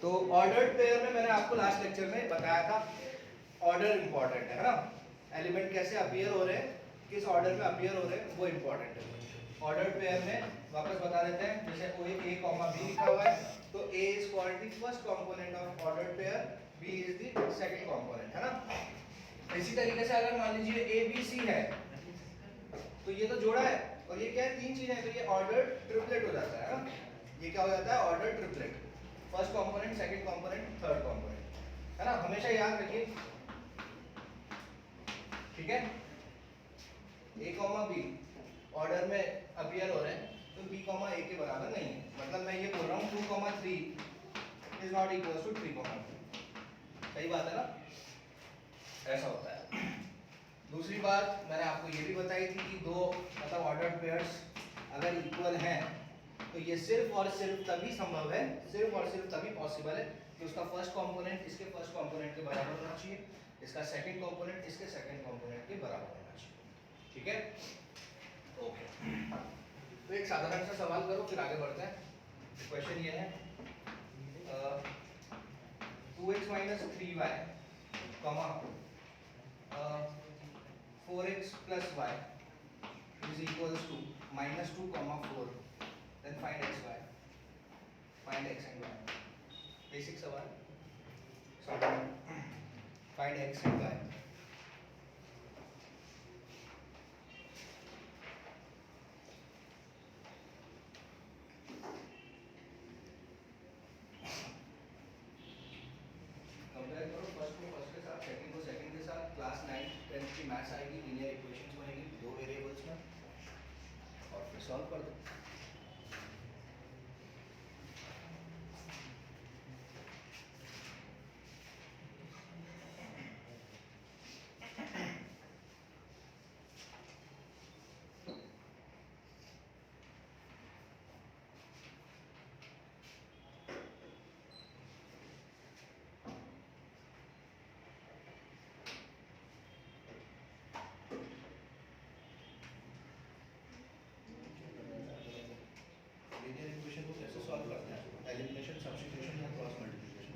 तो ordered pair में मैंने आपको लास्ट लेक्चर में बताया था ऑर्डर इंपॉर्टेंट है ना, एलिमेंट कैसे अपीयर हो रहे हैं, किस ऑर्डर में अपीयर हो रहे हैं वो इंपॉर्टेंट है। ऑर्डर्ड पेयर में वापस बता देते हैं, जैसे कोई a कॉमा b लिखा हुआ है तो a is called the first component of ordered pair, b is the second component, है ना। इसी तरीके से अगर मान लीजिए a b c है तो ये तो जोड़ा है और ये क्या है, तीन चीजें हैं, तो ये ऑर्डर्ड ट्रिपलेट हो जाता है ना। ये क्या हो जाता है, ordered triplet, first component, second component, third component, है ना, हमेशा याद रखिए, ठीक है। a कॉमा b ऑर्डर में अपीयर हो रहे हैं तो b कॉमा a के बराबर नहीं है, मतलब मैं ये बोल रहा हूँ 2 comma 3 is not equal to 3 comma 2, सही बात है ना, ऐसा होता है। दूसरी बात मैंने आपको ये भी बताई थी कि दो मतलब ऑर्डर्ड पेयर्स अगर इक्वल हैं तो ये सिर्फ और सिर्फ तभी संभव है, सिर्फ और सिर्फ तभी पॉसिबल है कि उसका फर्स्ट कंपोनेंट इसके फर्स्ट कंपोनेंट के बराबर होना चाहिए, इसका सेकंड कंपोनेंट इसके सेकंड कंपोनेंट के बराबर होना चाहिए, ठीक है। ओके, तो एक साधारण सा सवाल करो फिर आगे बढ़ते हैं। क्वेश्चन ये है 2x minus 3y comma 4x plus y is equals to minus 2 comma 4, then find xy, find x and y, basic सवाल, so find x and y। Compare करो फर्स्ट को फर्स्ट के साथ, सेकंड को सेकंड के साथ, क्लास 9 10th की maths आएगी, लीनियर इक्वेशंस बनेगी दो वेरिएबल्स में और फिर सॉल्व कर दो। लीनियर इक्वेशन को कैसे सॉल्व करते हैं, एलिमिनेशन, सब्स्टिट्यूशन या क्रॉस मल्टीप्लिकेशन।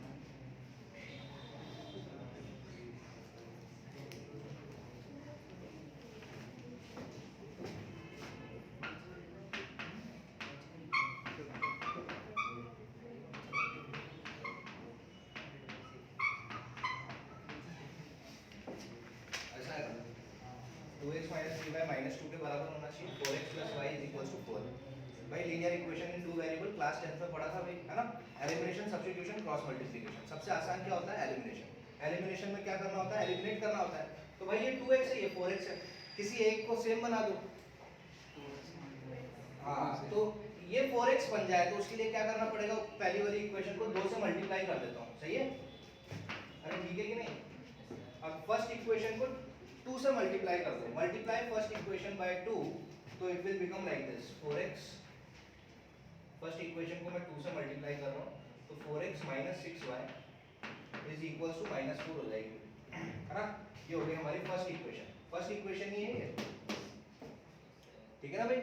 ऐसा है 2x माइनस 3y माइनस 2 के बराबर होना चाहिए, 4x plus y is equal to 4। भाई linear equation in two variable class 10th में पढ़ा था भाई, है ना। एलिमिनेशन, सब्स्टिट्यूशन, क्रॉस मल्टीप्लिकेशन, सबसे आसान क्या होता है, एलिमिनेशन। एलिमिनेशन में क्या करना होता है, एलिमिनेट करना होता है। तो भाई ये 2x है, ये 4x है, किसी एक को सेम बना दो, हाँ, तो ये 4x बन जाए तो उसके लिए क्या करना पड़ेगा, पहली वाली इक्वेशन को 2 से मल्टीप्लाई कर देता हूँ, सही है, अरे ठीक है कि नहीं। अब फर्स्ट इक्वेशन को 2 से मल्टीप्लाई कर दो, मल्टीप्लाई फर्स्ट इक्वेशन बाय 2, तो it will become like this 4x, first equation को मैं 2 से मल्टीप्लाई कर रहा हूँ तो 4x minus 6y is equal to minus 4 हो जाएगी, है ना। ये हो गई हमारी फर्स्ट इक्वेशन, फर्स्ट इक्वेशन ये है, ठीक है ना भाई,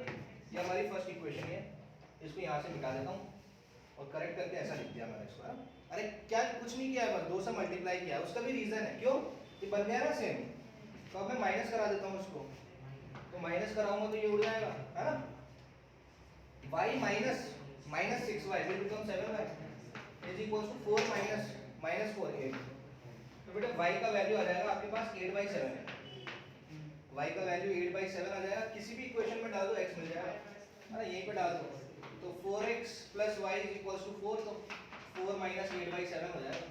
ये हमारी फर्स्ट इक्वेशन है। इसको यहाँ से निकाल देता हूँ और करेक्ट करके ऐसा लिख दिया मैंने इसको, है? अरे क्या, कुछ नहीं किया है, बस 2 से मल्टीप्लाई किया, उसका भी रीजन है, क्यों, ये बन गया ना सेम, तो अब मैं माइनस करा देता हूँ इसको, तो माइनस कराऊंगा तो ये उड़ जाएगा, है ना। y minus minus 6y will become 7y is equal to 4 minus minus 4 8। तो बेटा y का वैल्यू आ जाएगा आपके पास 8/7 है, y का वैल्यू 8/7 आ जाएगा, किसी भी इक्वेशन में डाल दो x मिल जाएगा, है ना, यहीं पे डाल दो तो 4x plus y is equal to 4, तो 4 माइनस 8/7 हो जाएगा,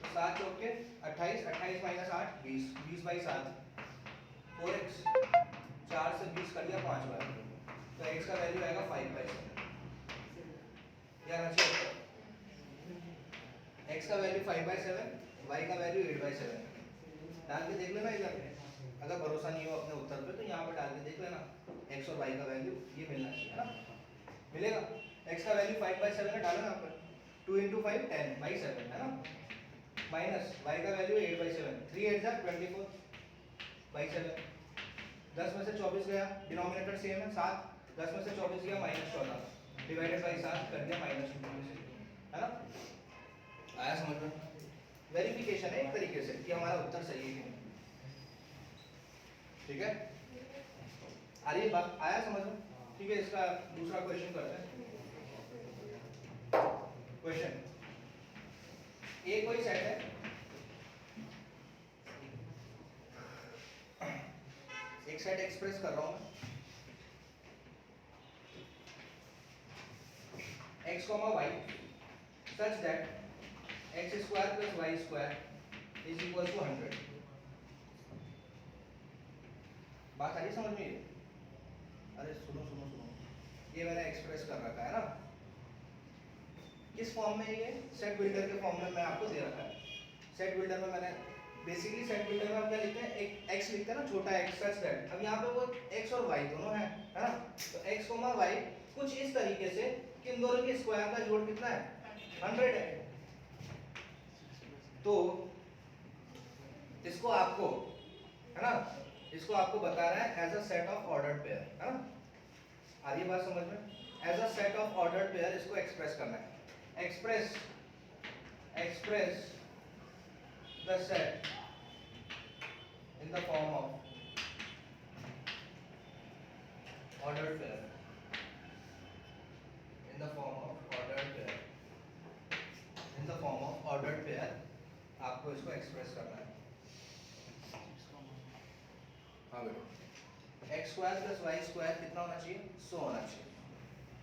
तो 7 चौके 28, 28 माइनस 8 20, 20/7, 4x 4 से 20 कर दिया 5 बार, तो x का वैल्यू आएगा 5/7, या रचिए x का वैल्यू 5/7, y का वैल्यू 8/7, डाल के देख लेना इधर, अगर भरोसा नहीं हो अपने उत्तर पे तो यहाँ पे डाल के देख लेना, x और y का वैल्यू ये मिलना चाहिए, है ना, मिलेगा। x का वैल्यू 5/7 है, डालो यहाँ पर 2 × 5 10/7, है ना, माइनस y का वैल्यू 8/7, 3 8 जा 24/7, 10 में से 24 गया, डिनोमिनेटर सेम है 7, 10 में से 24 गया -14, डिवाइडेड बाई 7 कर दिया -2, है ना। वेरिफिकेशन है एक तरीके से कि हमारा उत्तर सही है कि नहीं। ठीक है, आ रही है बात, आया समझ में? ठीक है, इसका दूसरा क्वेश्चन करते हैं। क्वेश्चन ए कोई सेट है, एक सेट एक्सप्रेस कर रहा हूं मैं, x, y such that x square plus y square is equal to 100। बात आ रही समझ में ये? अरे सुनो सुनो सुनो, ये मैंने एक्सप्रेस कर रखा है ना, किस फॉर्म में? ये सेट बिल्डर के फॉर्म में मैं आपको दे रखा है। सेट बिल्डर में मैंने बेसिकली सेट बिल्डर में हम क्या लिखते हैं, एक x लिखते हैं ना, छोटा x सच दैट, अब यहाँ पे वो x और y दोनों है ना, तो x, y कुछ इस तरीके से कि इन दोनों के स्क्वायर का जोड़ कितना है, 100 है। तो इसको आपको, है ना, इसको आपको बता रहा है as a set of ordered pair, है ना, आ रही है बात समझ में? As a set of ordered pair इसको एक्सप्रेस करना है। Express the set in the form of ordered pair, in the form of ordered pair, in the form of ordered pair, आपको इसको एक्सप्रेस करना है। हाँ बेटा, X square plus Y square कितना होना चाहिए, 100 होना चाहिए।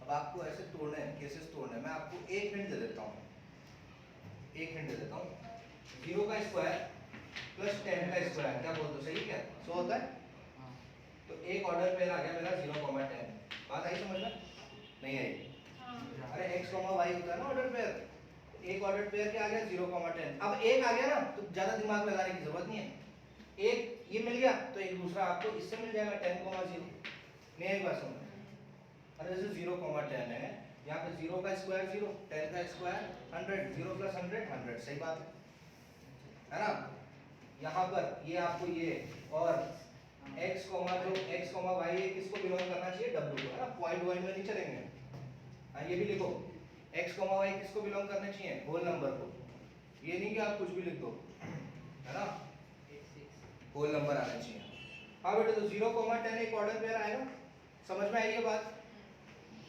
अब आपको ऐसे तोड़ने हैं, केसेस तोड़ने हैं, मैं आपको एक हिंट दे देता हूँ, एक हिंट दे देता हूँ, 0 का स्क्वायर प्लस 10 का स्क्वायर क्या बोलते हो, सही क्या 100 होता है? तो एक ऑर्डर पेयर आ गया मेरा 0,10। बात आई समझ में? नहीं आई? अरे x, y होता है ना ऑर्डर पेयर, एक ऑर्डर पेयर क्या आ गया 0,10। अब एक आ गया ना तो ज्यादा दिमाग लगाने की जरूरत नहीं है, एक ये मिल गया तो एक दूसरा आपको इससे मिल जाएगा 10,0। नहीं आई बात समझ? अरे जैसे 0,10 है, यहाँ पे 0 का स्क्वायर 0, 10 का स्क्वायर 100, 0 प्लस 100 100, सही बात है ना। यहाँ पर ये आपको ये और x, जो x, y है किसको बिलोंग करना चाहिए, w को, है ना, पॉइंट में नहीं चलेंगे। हाँ ये भी लिखो, x, y किसको बिलोंग करने चाहिए, होल नंबर को, ये नहीं कि आप कुछ भी लिख दो, है ना, होल नंबर आना चाहिए। हाँ बेटा, तो 0,10 एक ऑर्डर पेयर आएगा, समझ में आई ये बात?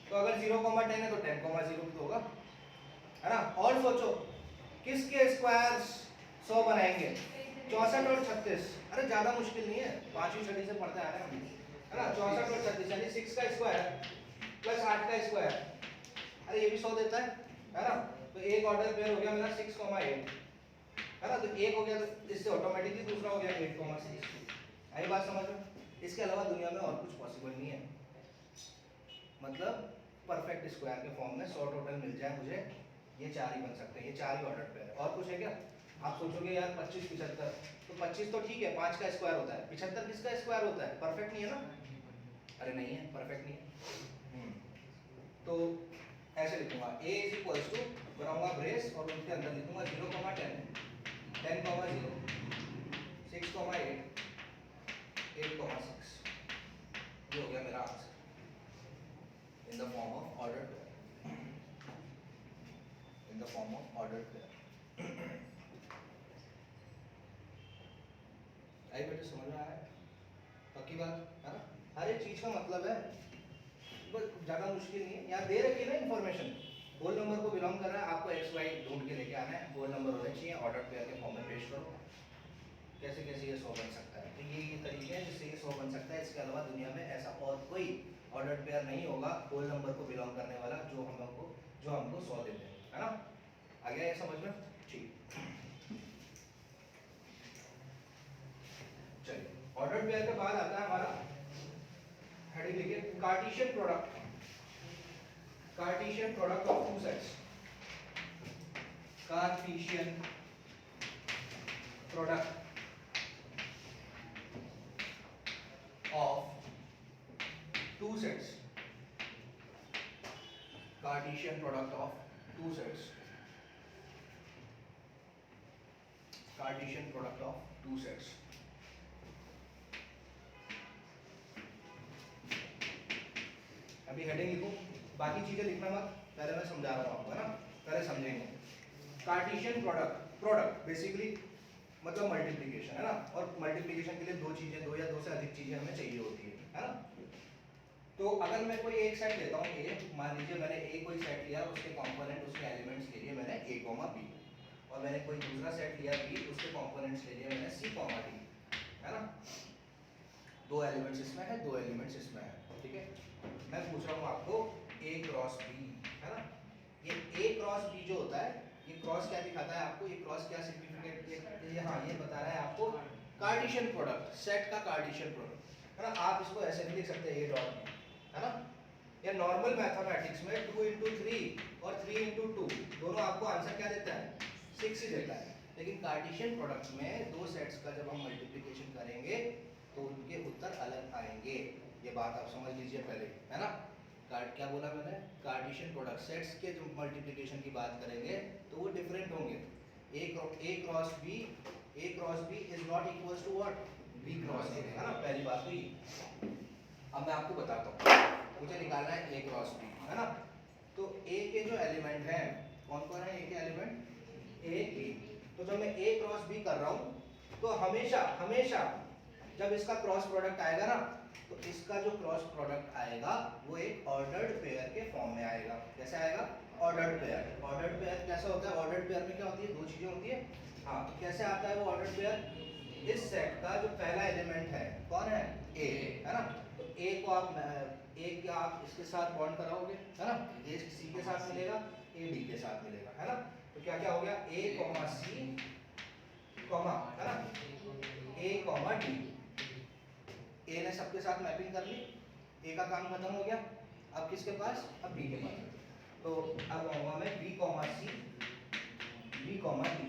तो अगर 0,10 है तो 10,0 भी तो होगा, है ना। और सोचो किसके स्क्वायर्स 100 बनाएंगे, 64 और 36। अरे ज्यादा मुश्किल नहीं है, पांचवी छठी से पढ़ते आ रहे हैं हम, है ना। 64 और 36 यानी 6 का स्क्वायर प्लस 8 का स्क्वायर, अरे ये भी 100 देता है ना। तो एक ऑर्डर पेयर हो गया मेरा 6,8, है ना, तो एक हो गया, तो इससे ऑटोमेटिकली दूसरा हो गया 8,6। आई बात समझ में? इसके अलावा दुनिया में और कुछ पॉसिबल नहीं है, मतलब परफेक्ट स्क्वायर के फॉर्म में 100 टोटल मिल जाए मुझे, ये चार ही बन सकते हैं, ये चार ही ऑर्डर पेयर है। और कुछ है क्या? आप सोचोगे यार 25, 75, तो 25 तो ठीक है, 5 का स्क्वायर होता है, 75 किसका स्क्वायर होता है, परफेक्ट नहीं है ना। अरे नहीं है, परफेक्ट नहीं है। तो ऐसे लिखूंगा a इज इक्वल्स टू, बनाऊंगा ब्रेस और उसके अंदर लिखूंगा 0,10, 10,0, 6,8, 8,6। ये हो गया मेरा answer in the form of ordered pair, in the form of ordered pair। आई बेटे, समझ में आया? पक्की बात है ना, हर एक चीज का मतलब है, बस ज्यादा मुश्किल नहीं है। यहाँ दे रखी है ना इन्फॉर्मेशन, होल नंबर को बिलोंग कर रहा है, आपको एक्स वाई ढूंढ के लेके आना है, होल नंबर होने चाहिए, ऑर्डर पेयर के फॉर्म में पेश करो, कैसे कैसे ये 100 बन सकता है। तो ये तरीके हैं जिससे ये 100 बन सकता है। इसके अलावा दुनिया में ऐसा और कोई ऑर्डर पेयर नहीं होगा होल नंबर को बिलोंग करने वाला जो हमको 100 देते हैं, है ना। आ गया ये समझ में? ठीक, चलिए ऑर्डर पेयर के बाद आता है हमारा हेडिंग लिखिए Cartesian product, Cartesian product of two sets, Cartesian product of two sets, Cartesian product of two sets, Cartesian product of two sets। अभी हेडिंग लिखो, बाकी चीजें लिखना मत, पहले मैं समझा रहा हूँ आपको, है ना, पहले समझेंगे। कार्टेशियन प्रोडक्ट बेसिकली मतलब मल्टीप्लिकेशन है ना, और मल्टीप्लिकेशन के लिए दो या दो से अधिक चीजें हमें चाहिए होती है ना। तो अगर मैं कोई एक सेट लेता हूँ ए, मान लीजिए मैंने ए कोई सेट लिया, उसके कंपोनेंट उसके एलिमेंट्स ले लिए मैंने ए कॉमा बी, और मैंने कोई दूसरा सेट लिया बी, उसके कंपोनेंट्स ले लिए मैंने सी कॉमा डी, है ना। दो एलिमेंट्स इसमें है, दो एलिमेंट्स इसमें है, ठीक है। मैं पूछ रहा हूँ आपको ए क्रॉस बी, है ना। ये ए क्रॉस बी जो होता है, ये क्रॉस क्या दिखाता है आपको, ये क्रॉस क्या सिग्निफिकेंट, ये हाँ ये बता रहा है आपको कार्टेशियन प्रोडक्ट, सेट का कार्टेशियन प्रोडक्ट, है ना। आप इसको ऐसे भी लिख सकते हैं ए डॉट बी, है ना। या नॉर्मल मैथमेटिक्स में 2 into 3 और 3 into 2 दोनों आपको आंसर क्या देता है, 6 ही देता है। लेकिन कार्टेशियन प्रोडक्ट में दो सेट्स का जब हम मल्टीप्लिकेशन करेंगे तो उनके उत्तर अलग आएंगे, ये बात आप समझ लीजिए पहले, है ना। क्या बोला मैंने, कार्टेशियन प्रोडक्ट सेट्स के जो मल्टीप्लिकेशन की बात करेंगे तो वो डिफरेंट होंगे। A cross B is not equals to what, B cross A, है ना। पहली बात तो ये। अब मैं आपको बताता हूँ, मुझे निकालना है ए क्रॉस बी, है ना। तो ए के जो एलिमेंट हैं, कौन कौन है ए के एलिमेंट, ए बी। तो जब मैं ए क्रॉस बी कर रहा हूँ तो हमेशा जब इसका क्रॉस प्रोडक्ट आएगा ना, तो इसका जो क्रॉस प्रोडक्ट आएगा वो एक ऑर्डर्ड पेयर के फॉर्म में आएगा। कैसे आएगा, ऑर्डर्ड पेयर। ऑर्डर्ड पेयर कैसा होता है, ऑर्डर्ड पेयर में क्या होती है, दो चीजें होती है, हाँ। तो कैसे आता है वो ऑर्डर्ड पेयर, इस सेट का जो पहला एलिमेंट है कौन है, ए, है ना। तो ए को आप इसके साथ बॉन्ड कराओगे, है ना, ए सी के साथ मिलेगा, ए डी के साथ मिलेगा, है ना। तो क्या क्या हो गया, ए कॉमा सी कॉमा, है ना, ए कॉमा डी। ए ने सबके साथ मैपिंग कर ली, ए का काम खत्म हो गया, अब किसके पास, अब बी के पास। तो अब आऊंगा मैं बी कॉमा सी, बी कॉमा डी।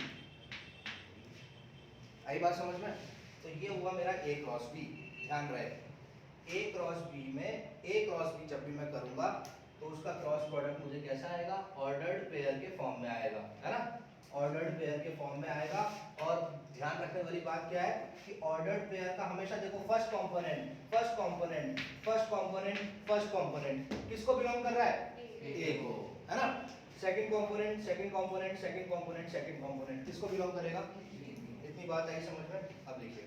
आई बात समझ में। तो ये हुआ मेरा ए क्रॉस बी। ध्यान रहे, ए क्रॉस बी में ए क्रॉस बी जब भी मैं करूंगा तो उसका क्रॉस प्रोडक्ट मुझे कैसा आएगा, ऑर्डर्ड पेयर के फॉर्म में आएगा, है ना। ऑर्डर्ड पेयर के फॉर्म में आएगा। और ध्यान रखने वाली बात क्या है कि ऑर्डर्ड पेयर का हमेशा देखो फर्स्ट कंपोनेंट किसको बिलोंग कर रहा है, ए को, है ना। सेकंड कंपोनेंट किसको बिलोंग करेगा, इतनी बात आई समझ में। अब लिखिए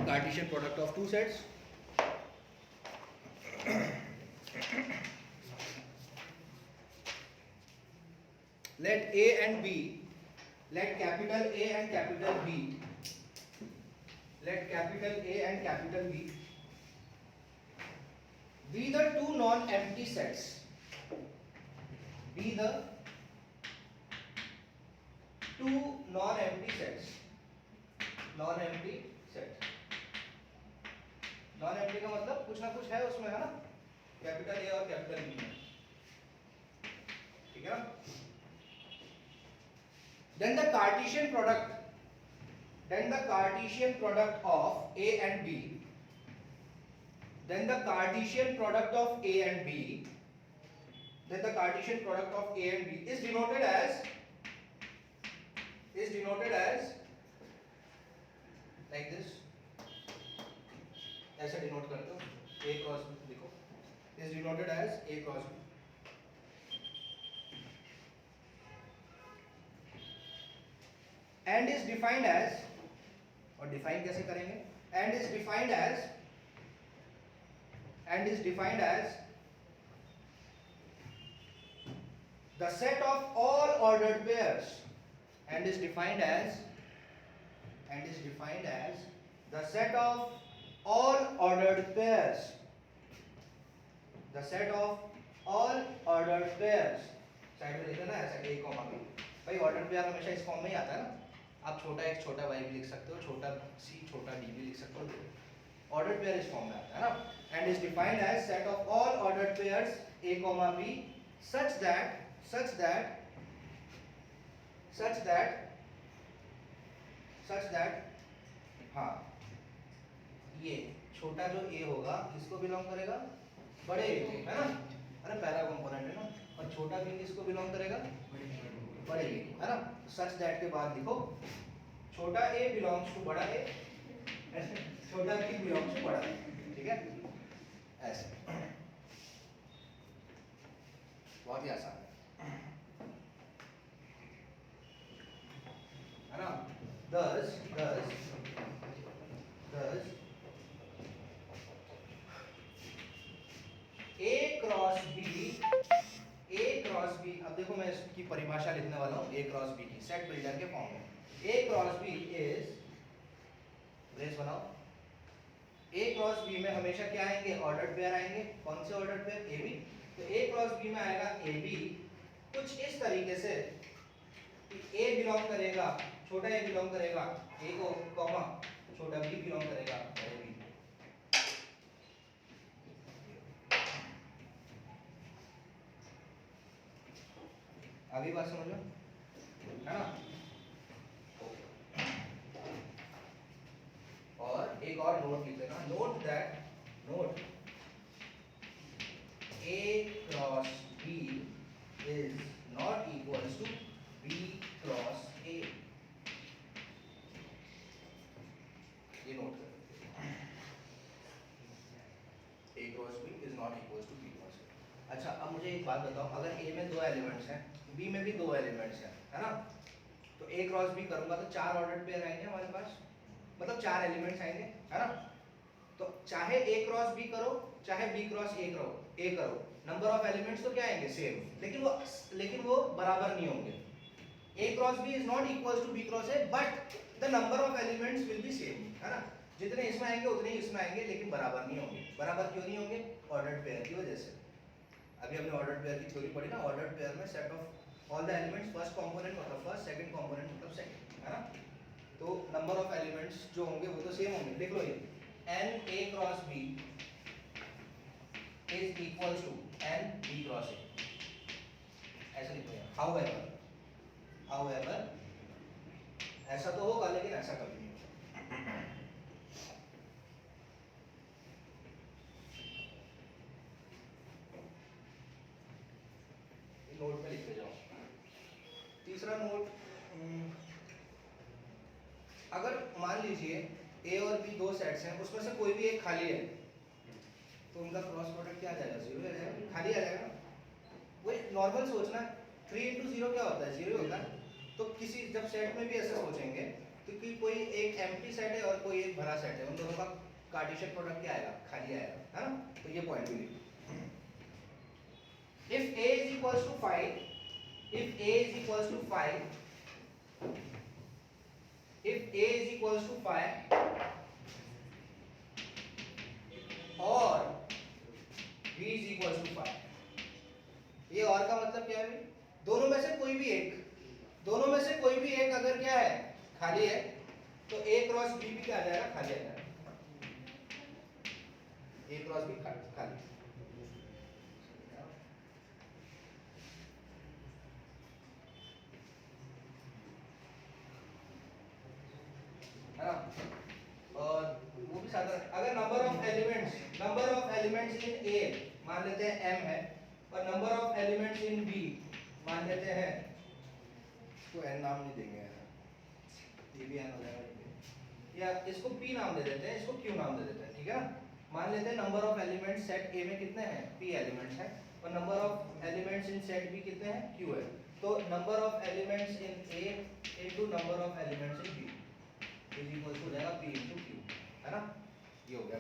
Cartesian product of two sets, let A and B, let capital A and capital B, let capital A and capital B be the two non-empty sets, be the two non-empty sets, non-empty sets, non-empty का मतलब कुछ ना कुछ है उसमें, है ना, capital A और कैपिटल B में, ठीक है ना। Then the Cartesian product of A and B, then the Cartesian product of A and B, then the Cartesian product of A and B is denoted as like this, ऐसे denote करते हो, A cross B लिखो, is denoted as A cross B, and is defined as, और define कैसे करेंगे, and is defined as the set of all ordered pairs, and is defined as the set of all ordered pairs, the set of all ordered pairs, side में लिखना ना ऐसा, ए comma B. भाई order pair हमेशा इस form में ही आता है ना, आप छोटा x छोटा y भी लिख सकते हो, छोटा c छोटा d भी लिख सकते हो, ऑर्डर पेयर इस फॉर्म में आता है ना। And is defined as set of all ordered pairs a कॉमा b such that हाँ, ये छोटा जो a होगा किसको बिलोंग करेगा, बड़े a को, है ना, अरे पहला कंपोनेंट है ना, और छोटा b किसको बिलोंग करेगा, बड़े a, है ना। सच दैट के बाद लिखो छोटा a बिलोंग्स टू बड़ा a, छोटा b बिलोंग्स टू बड़ा a, ठीक है, ऐसे बहुत ही आसान है। thus A क्रॉस बी, अब देखो मैं इसकी परिभाषा लिखने वाला हूँ A क्रॉस बी की सेट बिल्डर के फॉर्म में। A cross B is, brace बनाओ, A क्रॉस बी में हमेशा क्या आएंगे, ऑर्डर्ड पेयर आएंगे। कौन से ऑर्डर्ड पेयर, AB। तो A क्रॉस बी में आएगा AB कुछ इस तरीके से कि A बिलोंग करेगा, छोटा A बिलोंग करेगा A को, कॉमा छोटा B बिलोंग करेगा बड़े B। अभी बात समझ लो, है ना। और एक और नोट लिख लेना, note A cross B is not equals to B cross A। ये नोट करो, A cross B is not equals to B cross A। अच्छा, अब मुझे एक बात बताओ, अगर A में 2 एलिमेंट्स हैं, B में भी 2 एलिमेंट्स हैं, है ना, तो A क्रॉस B करूंगा तो 4 ऑर्डर्ड पेयर आएंगे हमारे पास, मतलब 4 एलिमेंट्स आएंगे, है ना। तो चाहे A क्रॉस B करो, चाहे B क्रॉस A करो, नंबर ऑफ एलिमेंट्स तो क्या आएंगे, सेम, लेकिन वो बराबर नहीं होंगे। A cross B is not equal to B cross A, but the number of elements will be same, है ना। जितने इसमें आएंगे उतने ही इसमें आएंगे, लेकिन बराबर नहीं होंगे। बराबर क्यों नहीं होंगे, ऑर्डर्ड पेयर की वजह से। अभी हमने ऑर्डर्ड पेयर की थ्योरी पढ़ी ना, ऑर्डर्ड पेयर में set of all the elements, first component मतलब फर्स्ट, सेकंड कंपोनेंट मतलब सेकंड, है ना। तो नंबर ऑफ एलिमेंट्स जो होंगे वो तो सेम होंगे। देख लो ये n A cross B is equals to n B cross A, ऐसा लिखो यार। however ऐसा तो होगा, लेकिन ऐसा कभी नहीं होगा। नोट पे लिखते जाओ। तीसरा नोट, अगर मान लीजिए A और B 2 सेट्स हैं, उसमें से कोई भी एक खाली है, तो उनका क्रॉस प्रोडक्ट क्या आ जाएगा, 0 आ जाएगा, खाली आ जाएगा ना। वही नॉर्मल सोचना, 3 into 0 क्या होता है, 0 होता है। तो किसी जब सेट में भी ऐसे सोचेंगे तो कि कोई एक एम्प्टी सेट है और कोई एक भरा सेट है, उन दोनों का कार्टेशियन प्रोडक्ट क्या आएगा, खाली आएगा, है ना। तो ये पॉइंट भी लिखो। If A is equals to 5, if A is equals to 5, if A is equals to 5 और B is equals to 5, ये और का मतलब क्या है, दोनों में से कोई भी एक अगर क्या है, खाली है, तो A क्रॉस B भी क्या आ जाएगा, खाली आ जाएगा। A क्रॉस B खाली। है ना। और वो भी साधारण, अगर number of elements in A मान लेते हैं m है, और number of elements in B मान लेते हैं, तो n नाम नहीं देंगे यार, ये भी n हो जाएगा, या इसको p नाम दे देते हैं, इसको q नाम दे देते हैं, ठीक है ना। मान लेते हैं number of elements set A में कितने हैं, p एलिमेंट्स हैं, और number of elements in set B कितने हैं, q है। तो number of elements in A into number of elements in B is equal to हो जाएगा p इनटू q, है ना। ये हो गया।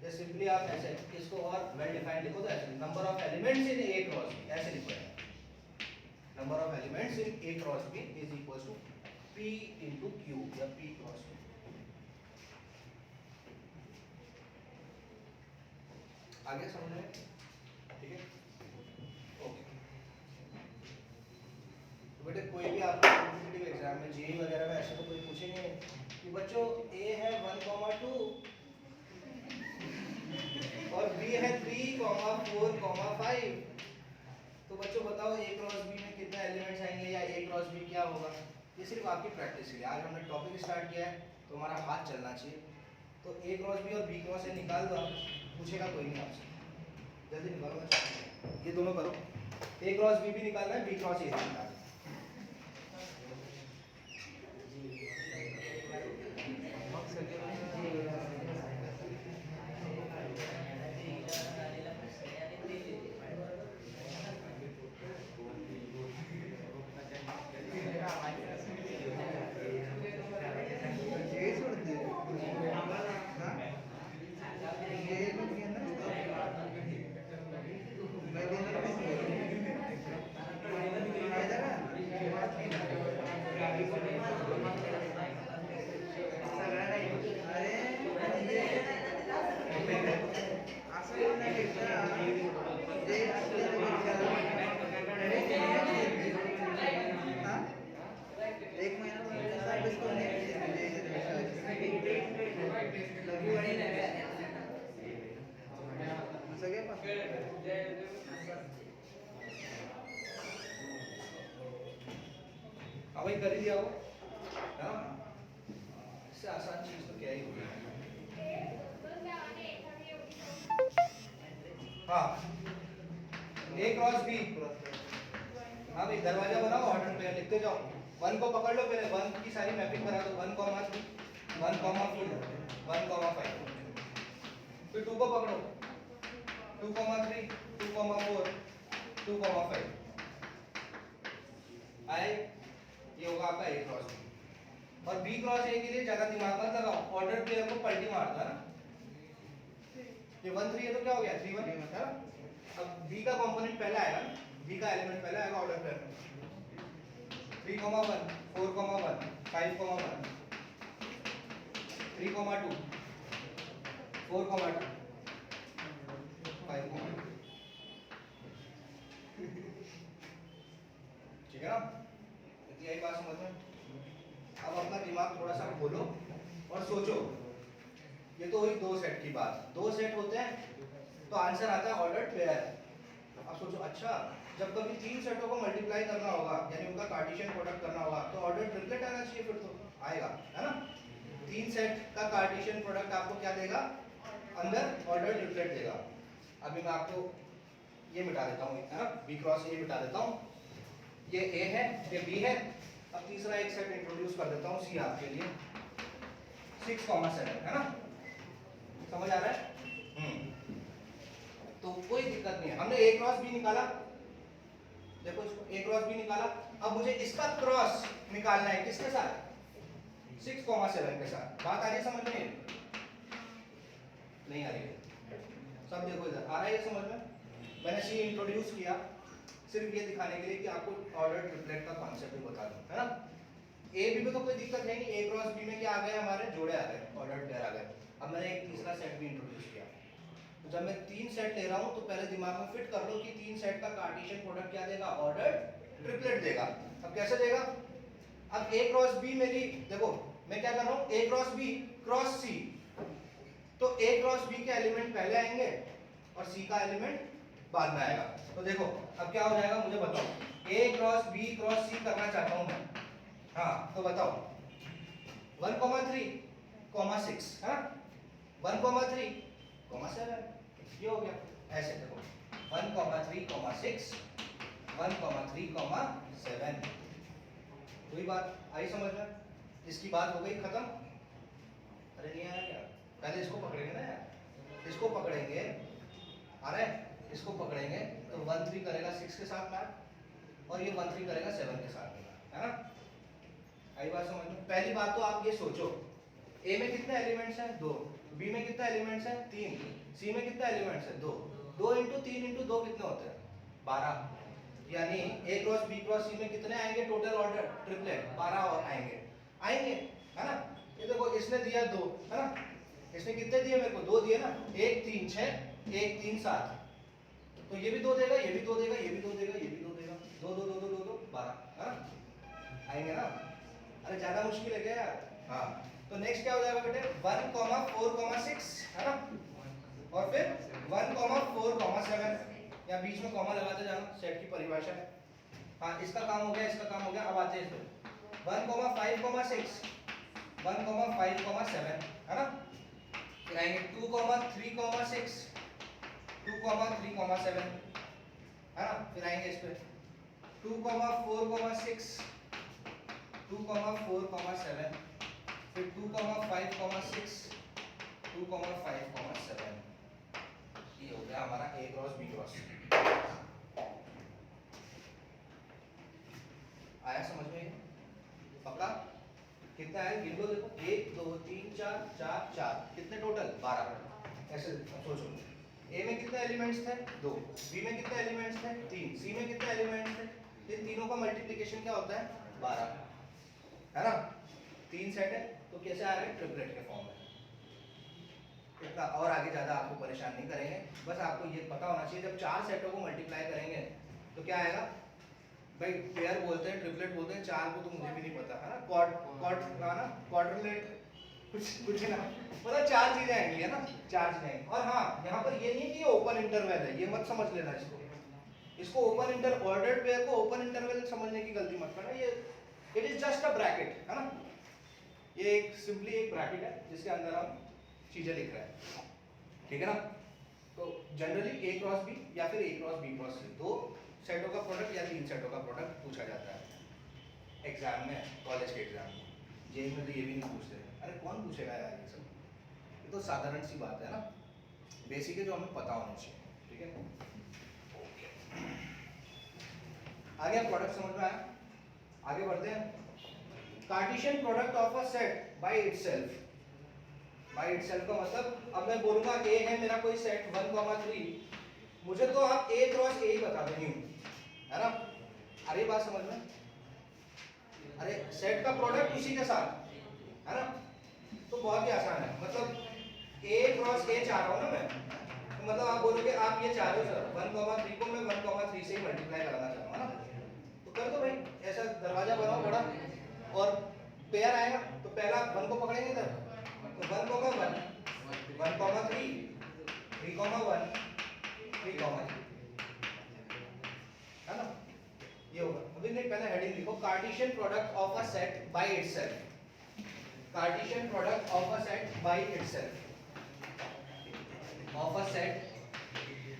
ये सिंपली आप ऐसे इसको और वेल डिफाइंड लिखो, तो ऐसे number of elements in A cross B ऐसे लिखो, number of elements in A cross B is equal to p into q या p क्रॉस q। आगे समझ रहे हैं, ठीक है, ओके। तो बेटे कोई भी आपको कॉम्पिटिटिव एग्जाम में जेईई वगैरह में ऐसे तो कोई पूछेंगे कि बच्चों A है 1,2 और B है 3,4,5, तो बच्चों बताओ A क्रॉस B में कितने एलिमेंट्स आएंगे, या A क्रॉस B क्या होगा। ये सिर्फ आपकी प्रैक्टिस के लिए, आज हमने टॉपिक स्टार्ट किया है तो हमारा हाथ चलना चाहिए। तो A क्रॉस B और B क्रॉस A निकाल दो, पूछेगा कोई नहीं आपसे, जल्दी निकालो, ये दोनों करो। A क्रॉस B भी निकालना है, B क्रॉस A भी निकालना है। हाँ भाई कर ही दिया वो है ना, इससे आसान चीज तो क्या ही होगी। हाँ ए क्रॉस बी, हाँ भाई दरवाजा बनाओ ऑर्डर पे लिखते जाओ, 1 को पकड़ लो पहले, 1 की सारी मैपिंग करा दो, 1 कॉमा 3 1 कॉमा 4 1 कॉमा 5, फिर 2 को पकड़ो 2 कॉमा 3 2 कॉमा 4 2 कॉमा 5 आए, ये होगा आपका ए क्रॉस बी। और बी क्रॉस ए के लिए ज्यादा दिमाग मत लगाओ, ऑर्डर पेयर को पलटी मार दो ना, ये 1 3 है तो क्या हो गया 3 1 है ना। अब बी का कंपोनेंट पहले आएगा ना, बी का एलिमेंट पहले आएगा ऑर्डर पेयर में, 3 1 4 1 5 1 3 2 4 2 5 2 ठीक है ना, इतनी यही बात समझ में। अब अपना दिमाग थोड़ा सा खोलो और सोचो, ये तो हुई 2 सेट की बात, 2 सेट होते हैं तो आंसर आता है ऑर्डर्ड पेयर। अब सोचो अच्छा जब कभी 3 सेटों को मल्टीप्लाई करना होगा यानी उनका कार्टेशियन प्रोडक्ट करना होगा तो ऑर्डर ट्रिपलेट आना चाहिए, फिर तो आएगा है ना। 3 सेट का कार्टेशियन प्रोडक्ट आपको क्या देगा, अंदर ऑर्डर ट्रिपलेट देगा। अभी मैं आपको ये मिटा देता हूँ है ना, बी क्रॉस ए मिटा देता हूँ, ये ए है ये बी है। अब तीसरा एक सेट इंट्रोड्यूस कर देता हूँ सी आपके लिए, 6 7 है ना, समझ आ रहा है। तो कोई दिक्कत नहीं है, हमने ए क्रॉस बी निकाला, देखो इसको ए क्रॉस बी निकाला, अब मुझे इसका क्रॉस निकालना है किसके साथ, 6 7 के साथ। बात आ रही है समझ में, नहीं आ रही है, सब देखो इधर आ रहा है ये समझ में। मैंने सी इंट्रोड्यूस किया सिर्फ ये दिखाने के लिए कि आपको ऑर्डर ट्रिपलेट का कॉन्सेप्ट भी बता दूं है ना। ए बी में तो कोई दिक्कत है नहीं, ए क्रॉस बी में क्या आ गए हमारे जोड़े आ गए, ऑर्डर पेयर आ गए। अब मैंने एक तीसरा सेट भी इंट्रोड्यूस किया, तो जब मैं 3 सेट ले रहा हूं तो पहले दिमाग में फिट कर लो कि 3 सेट का कार्टेशियन प्रोडक्ट क्या देगा, ऑर्डर ट्रिपलेट देगा। अब कैसे देगा, अब ए क्रॉस बी मेरी देखो मैं क्या कर रहा हूं, ए क्रॉस बी क्रॉस सी, तो ए क्रॉस बी के एलिमेंट पहले आएंगे और सी का एलिमेंट बाद में आएगा। तो देखो अब क्या हो जाएगा मुझे बताओ, ए क्रॉस बी क्रॉस सी करना चाहता हूं मैं, हाँ तो बताओ 1 3 6 है 1 3 7 ये हो गया। ऐसे देखो 1 3 6 1 3 7, वही बात आई समझ में, इसकी बात हो गई खत्म। अरे नहीं आया क्या, पहले इसको पकड़ेंगे ना यार, इसको पकड़ेंगे आ रहा है, इसको पकड़ेंगे तो 1 3 करेगा 6 के साथ मैप और ये 1 3 करेगा 7 के साथ है ना। आई बात समझ में। पहली बात तो आप ये सोचो, ए में कितने एलिमेंट्स हैं 2, बी में कितने एलिमेंट्स हैं 3, सी में कितने एलिमेंट्स हैं 2, 2 × 3 × 2 कितने होते हैं 12, यानी ए क्रॉस बी क्रॉस सी में कितने आएंगे टोटल ऑर्डर ट्रिपलेट 12 और आएंगे है ना। ये देखो इसने दिया 2 है ना, इसने कितने दिए मेरे को 2 दिए ना, 1 3 6 1 3 7, तो ये भी 2 देगा ये भी 2 देगा ये भी 2 देगा ये भी 2 देगा, 2 2 2 2 2 2 12 है ना, आएंगे ना। अरे ज्यादा मुश्किल है क्या यार। हाँ तो नेक्स्ट क्या हो जाएगा बेटे 1 4 6 है ना, और फिर 1 4 7, या बीच में कॉमा लगाते जाना, सेट की परिभाषा है। हाँ इसका काम हो गया इसका काम हो गया। अब आते हैं इस पे 1 5 6 1 5 7 है ना, फिर आएंगे 2 3 6 2 3 7 है ना, फिर आएंगे इस पे 2 4 6 2 4 7, फिर 2 5 6 2 5 7, ये हो गया हमारा ए क्रॉस बी क्रॉस। आया समझ में, पक्का कितना है गिन लो, देखो 1 2 3 4 4 4 कितने टोटल 12। ऐसे सोचो ए में कितने एलिमेंट्स थे 2, बी में कितने एलिमेंट्स थे 3, सी में कितने एलिमेंट्स थे, इन तीनों का मल्टीप्लिकेशन क्या होता है 12 है ना। 3 सेट है तो कैसे आ रहे हैं ट्रिपलेट के फॉर्म में। इतना और आगे ज्यादा आपको परेशान नहीं करेंगे, बस आपको ये पता होना चाहिए जब 4 सेटों को मल्टीप्लाई करेंगे तो क्या आएगा भाई, पेयर बोलते हैं ट्रिपलेट बोलते हैं, 4 को तो मुझे भी नहीं पता है ना, क्वाड्रिलेट कुछ ना, मतलब 4 चीजें आएंगी है ना, 4 चीजें आएंगी। और हाँ यहाँ पर ये नहीं कि ये ओपन इंटरवल है, ये मत समझ लेना इसको ओपन इंटर ऑर्डर्ड पेयर को ओपन इंटरवल समझने की गलती मत करना। ये it is just a bracket, है ना, ये एक सिंपली एक ब्रैकेट है जिसके अंदर हम चीजें लिख रहे हैं, ठीक है ना। तो जनरली ए क्रॉस बी या फिर ए क्रॉस बी क्रॉस सी, दो सेटों का प्रोडक्ट या तीन सेटों का प्रोडक्ट पूछा जाता है एग्जाम में, कॉलेज के एग्जाम में। जेई में तो ये भी नहीं पूछते, अरे कौन पूछेगा यार ये सब, ये तो साधारण सी बात है ना, बेसिक है जो हमें पता होना चाहिए, ठीक है। आगे आप प्रोडक्ट समझ में आया, आगे बढ़ते हैं। Cartesian product of a set by itself, by itself का मतलब अब मैं बोलूंगा ए है मेरा कोई सेट 1,3, मुझे तो आप ए क्रॉस ए ही बता देनी है ना, अरे बात समझ में, अरे सेट का प्रोडक्ट उसी के साथ, है ना, तो बहुत ही आसान है, मतलब ए क्रॉस ए चाह रहा हूँ ना मैं, तो मतलब आप बोलोगे आप ये चाह रहे हो सर 1,3 को मैं 1,3 से ही मल्टीप्लाई कराना चाहूँगा ना, तो कर दो भाई, ऐसा दरवाजा बनाओ बड़ा और पेयर आएगा तो पहला 1 को पकड़ेंगे इधर, तो 1,1 1,3 3,1 3,3, है ना, ये होगा। अभी नहीं, पहले हेडिंग लिखो, Cartesian product of a set by itself, Cartesian product of a set by itself, of a set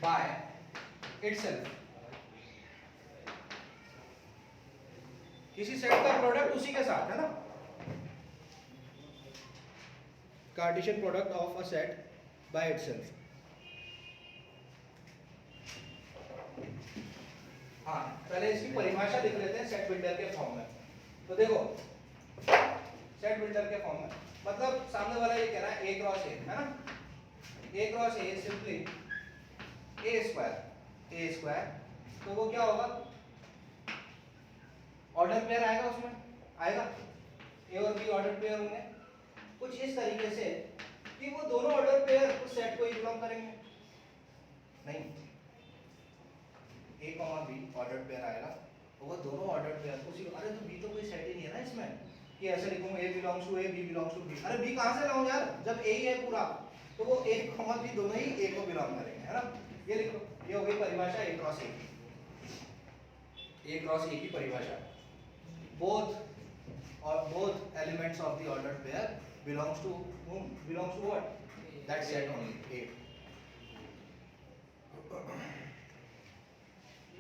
by itself, किसी सेट का प्रोडक्ट उसी के साथ, है ना, Cartesian product of a set by itself. हाँ, पहले इसकी परिभाषा लिख लेते हैं सेट बिल्डर के फॉर्म में। तो देखो सेट बिल्डर के फॉर्म में मतलब सामने वाला ये कह रहा है ए क्रॉस ए, है ना, A cross A simply A square, तो वो क्या होगा, ऑर्डर पेयर आएगा, उसमें आएगा ए और बी ऑर्डर पेयर होंगे कुछ इस तरीके से कि वो दोनों ऑर्डर पेयर उस सेट को ही बिलोंग करेंगे, नहीं ए कॉमा बी ऑर्डर पेयर आएगा तो वो दोनों ऑर्डर पेयर उसी, अरे तो बी तो कोई सेट ही नहीं है ना इसमें कि ऐसे लिखूंगा A belongs to A B belongs to B, अरे बी कहां से लाऊं यार जब ए ही है पूरा, तो वो ए कॉमा बी दोनों ही ए को बिलोंग करेंगे, है ना, ये लिखो, ये हो गई परिभाषा ए क्रॉस ए की परिभाषा, both elements of the ordered pair belongs to whom, belongs to what, that set only A,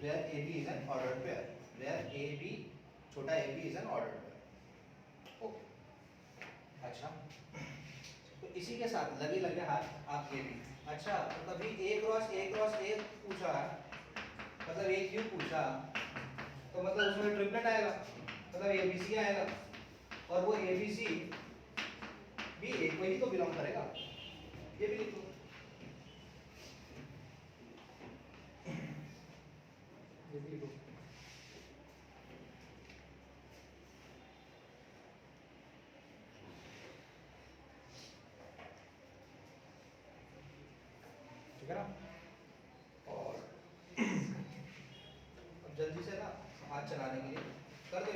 where AB is an ordered pair, where AB छोटा AB is an ordered pair, okay, अच्छा, तो इसी के साथ लगे लगे हाथ आप ये भी, अच्छा तो तभी A क्रॉस A पूछा, मतलब A क्यों पूछा, तो मतलब उसमें ट्रिपलेट आएगा, मतलब ABC आएगा और वो ABC भी ए को ही तो बिलोंग करेगा, ये भी लिख दो, ये भी लिखो, ठीक है ना, और अब जल्दी से ना हाथ चलाने के लिए कर दो,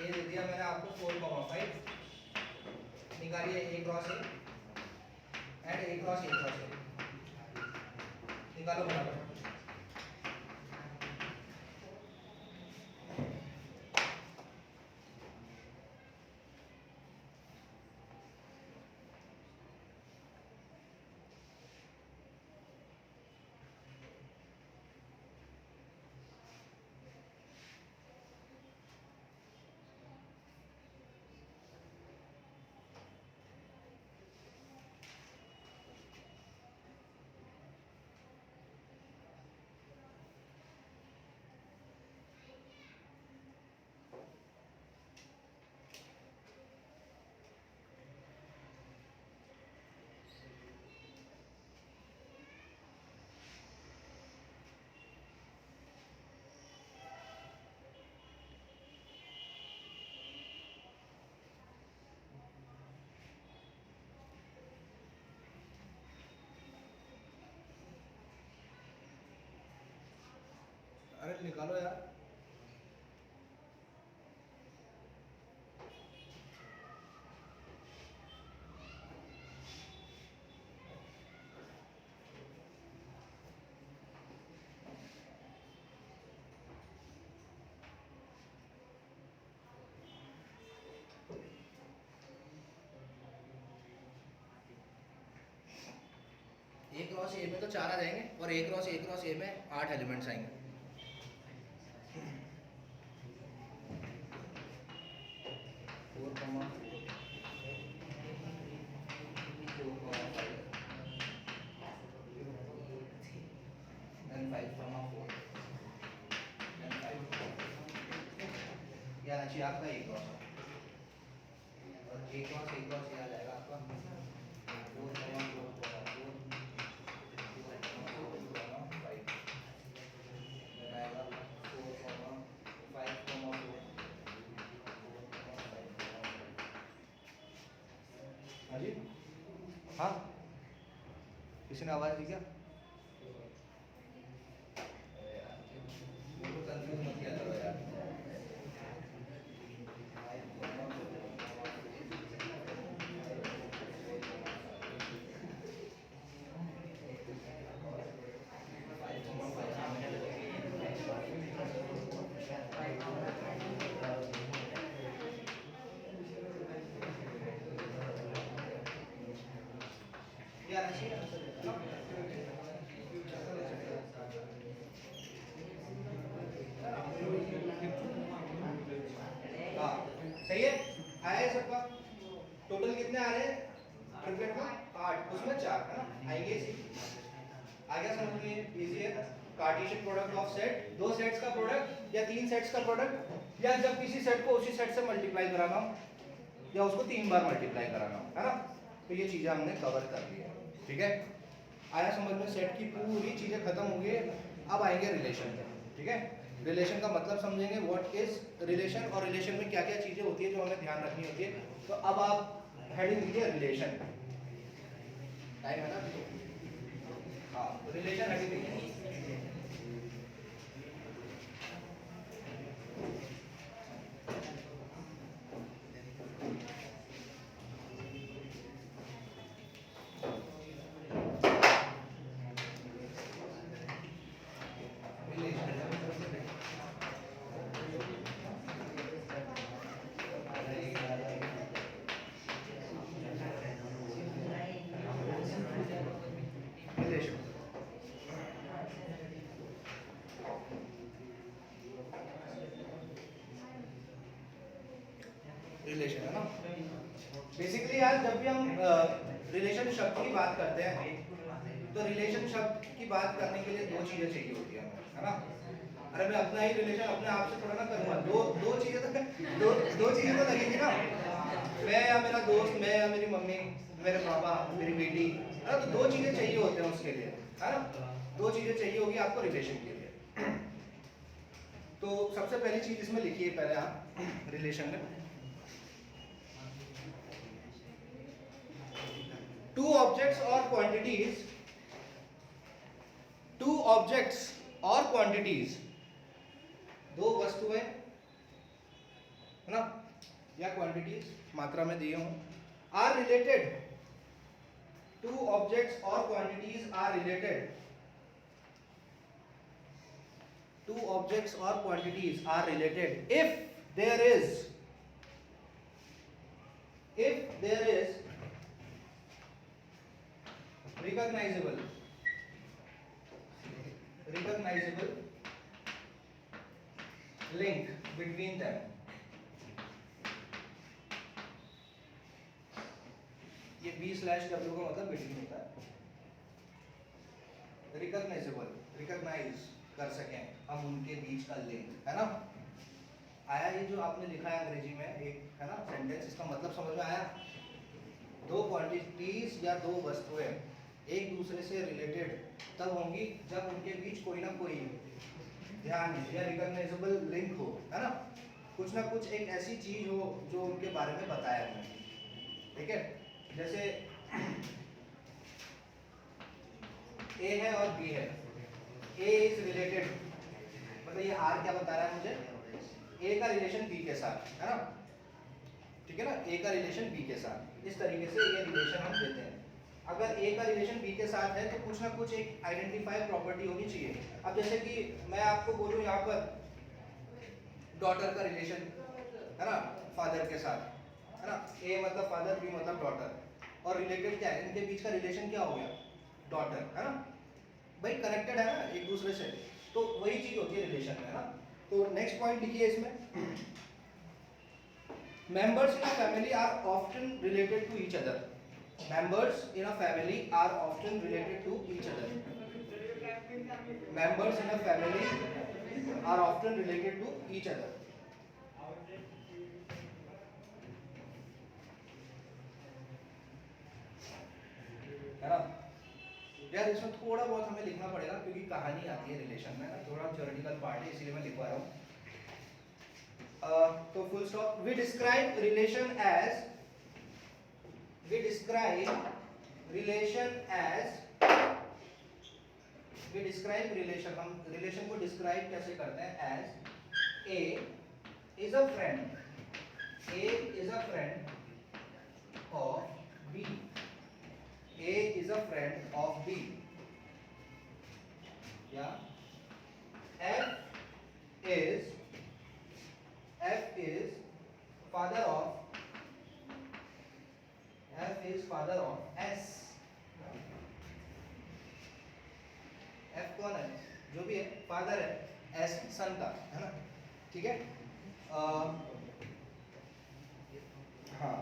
ये दे दिया मैंने आपको 4,5, निकालिए A cross A and A cross A, निकालो बराबर, अरे निकालो यार, क्रॉस ए में तो 4 आ जाएंगे और ए क्रॉस ए में 8 एलिमेंट्स आएंगे। चाहिए आपका एक क्रॉस और एक क्रॉस ये आ जाएगा आपका 4 हाँ जी हाँ किसी ने आवाज़ दी क्या? कंफ्यूज मत किया करो यार। सही है आया है सबका। टोटल कितने आ रहे हैं ट्रिपलेट में 8 उसमें 4 है ना आएंगे इसी आ गया समझ में इजी है। कार्टेशियन प्रोडक्ट ऑफ सेट दो सेट्स का प्रोडक्ट या तीन सेट्स का प्रोडक्ट या जब किसी सेट को उसी सेट से मल्टीप्लाई कराना हो या उसको 3 बार मल्टीप्लाई कराना हो है ना। तो ये चीजें हमने कवर कर ली है ठीक है। आया समझ में सेट की पूरी चीजें खत्म हो गई। अब आएंगे रिलेशन पे ठीक है। रिलेशन का मतलब समझेंगे व्हाट इज रिलेशन और रिलेशन में क्या क्या चीजें होती है जो हमें ध्यान रखनी होती है। तो अब आप हेडिंग दीजिए रिलेशन टाइम है ना। हाँ रिलेशन हेडिंग दीजिए। रिलेशन है ना। बेसिकली यार जब भी हम रिलेशन शब्द की बात करते हैं तो रिलेशन शब्द की बात करने के लिए दो चीजें चाहिए होती है हमें है ना। अरे मैं अपना ही रिलेशन अपने आप से थोड़ा ना करूँगा। दो चीजें तो दो चीजें तो लगेगी ना। मैं या मेरा दोस्त मैं या मेरी मम्मी मेरे पापा मेरी बेटी है ना। तो दो चीजें चाहिए होते हैं उसके लिए है ना। दो चीजें चाहिए होगी आपको रिलेशन के लिए। तो सबसे पहली चीज इसमें लिखिए पहले आप रिलेशन में two objects or quantities दो वस्तुएं है ना या क्वांटिटीज मात्रा में दिए हों are related two objects or quantities are related two objects or quantities are related if there is recognizable link between them ये B/W का मतलब बिटवीन होता है। रिकॉग्नाइज कर सकें हम उनके बीच का लिंक है ना। आया ये जो आपने लिखा है अंग्रेजी में एक है ना सेंटेंस इसका मतलब समझ में आया। दो क्वांटिटीज या दो वस्तुएं एक दूसरे से रिलेटेड तब होंगी जब उनके बीच कोई ना कोई ध्यान या रिकॉग्नाइजेबल लिंक हो है ना। कुछ ना कुछ एक ऐसी चीज हो जो उनके बारे में बताया हमें ठीक है। जैसे ए है और बी है ए इज रिलेटेड मतलब ये आर क्या बता रहा है मुझे ए का रिलेशन बी के साथ है ना ठीक है ना। ए का रिलेशन बी के साथ इस तरीके से ये रिलेशन हम देते हैं। अगर ए का रिलेशन बी के साथ है तो कुछ ना कुछ एक आइडेंटिफाई प्रॉपर्टी होनी चाहिए। अब जैसे कि मैं आपको बोलूं यहाँ पर डॉटर का रिलेशन है ना फादर के साथ है ना। ए मतलब फादर बी मतलब डॉटर और रिलेटेड क्या है इनके बीच का रिलेशन क्या हो गया डॉटर, है ना भाई, कनेक्टेड है ना एक दूसरे से, तो वही चीज होती है रिलेशन में, है ना। तो नेक्स्ट पॉइंट लिखिए इसमें, members in a family are often related to each other, members in a family are often related to each other, members in a family are often related to each other, है ना। यार इसमें थोड़ा बहुत हमें लिखना पड़ेगा क्योंकि कहानी आती है रिलेशन में ना, थोड़ा थ्योरेटिकल पार्ट है इसीलिए मैं लिखवा रहा हूँ। तो full stop, we describe relation as, we describe relation as, we describe relation, हम रिलेशन को डिस्क्राइब कैसे करते हैं, as A is a friend, A is a friend of B, A is a friend of B, yeah, F is father of, F is father of S, F कौन है, जो भी है फादर है, S सन का, है ना, ठीक है। हाँ,